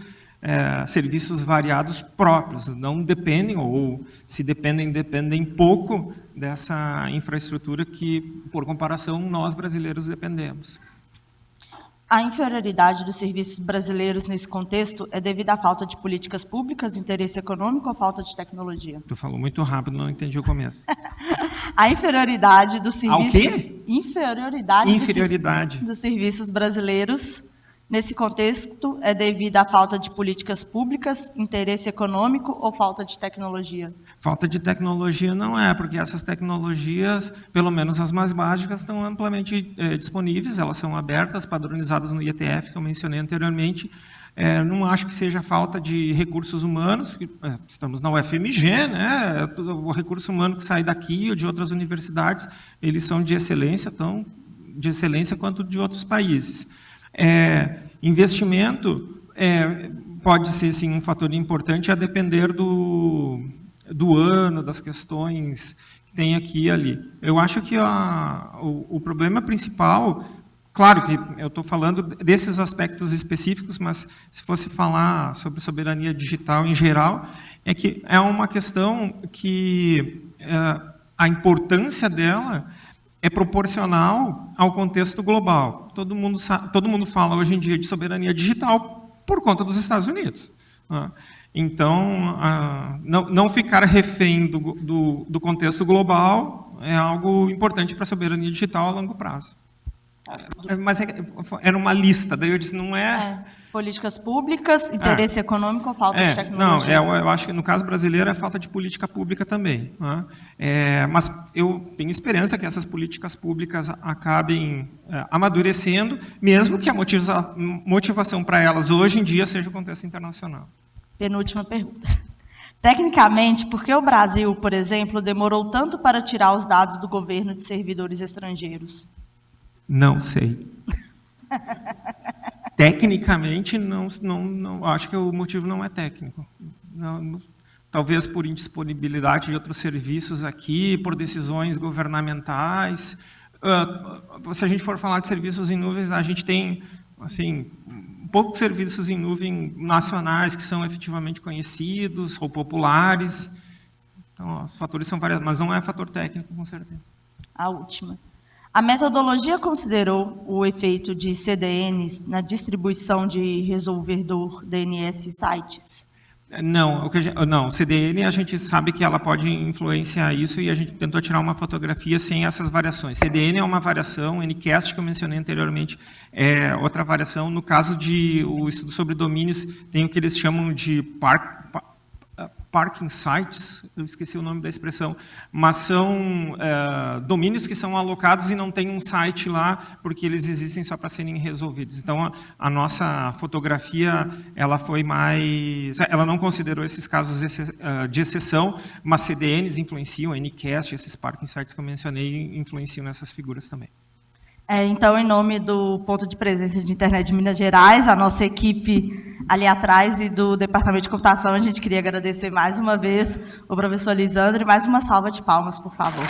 serviços variados próprios, não dependem, ou se dependem, dependem pouco dessa infraestrutura que, por comparação, nós brasileiros dependemos. A inferioridade dos serviços brasileiros nesse contexto é devido à falta de políticas públicas, interesse econômico ou falta de tecnologia? Tu falou muito rápido, não entendi o começo. A inferioridade dos serviços... Ao quê? Inferioridade. Dos serviços brasileiros nesse contexto é devido à falta de políticas públicas, interesse econômico ou falta de tecnologia? Falta de tecnologia não é, porque essas tecnologias, pelo menos as mais básicas, estão amplamente disponíveis, elas são abertas, padronizadas no IETF, que eu mencionei anteriormente. Não acho que seja falta de recursos humanos, estamos na UFMG, né? O recurso humano que sai daqui ou de outras universidades, eles são de excelência, estão de excelência quanto de outros países. Investimento pode ser, sim, um fator importante a depender do ano, das questões que tem aqui e ali. Eu acho que o problema principal, claro que eu estou falando desses aspectos específicos, mas se fosse falar sobre soberania digital em geral, é que é uma questão que a importância dela é proporcional ao contexto global. Todo mundo fala hoje em dia de soberania digital por conta dos Estados Unidos. Então, não ficar refém do contexto global é algo importante para a soberania digital a longo prazo. Mas era uma lista, daí eu disse, não é... Políticas públicas, interesse econômico ou falta de tecnologia? Não, eu acho que no caso brasileiro é falta de política pública também. Mas eu tenho esperança que essas políticas públicas acabem amadurecendo, mesmo que a motivação para elas hoje em dia seja o contexto internacional. Penúltima pergunta. Tecnicamente, por que o Brasil, por exemplo, demorou tanto para tirar os dados do governo de servidores estrangeiros? Não sei. Tecnicamente, não, acho que o motivo não é técnico. Talvez por indisponibilidade de outros serviços aqui, por decisões governamentais. Se a gente for falar de serviços em nuvens, a gente tem assim, poucos serviços em nuvem nacionais que são efetivamente conhecidos ou populares. Então, os fatores são variados, mas não é fator técnico, com certeza. A última. A metodologia considerou o efeito de CDNs na distribuição de resolvedor DNS sites? Não, CDN a gente sabe que ela pode influenciar isso e a gente tentou tirar uma fotografia sem essas variações. CDN é uma variação, Ncast que eu mencionei anteriormente é outra variação. No caso de o estudo sobre domínios, tem o que eles chamam de parking sites, eu esqueci o nome da expressão, mas são domínios que são alocados e não tem um site lá, porque eles existem só para serem resolvidos. Então, a nossa fotografia, ela não considerou esses casos de exceção, mas CDNs influenciam, Ncast, esses parking sites que eu mencionei, influenciam nessas figuras também. Então, em nome do Ponto de Presença de Internet de Minas Gerais, a nossa equipe ali atrás e do Departamento de Computação, a gente queria agradecer mais uma vez o professor Lisandro e mais uma salva de palmas, por favor.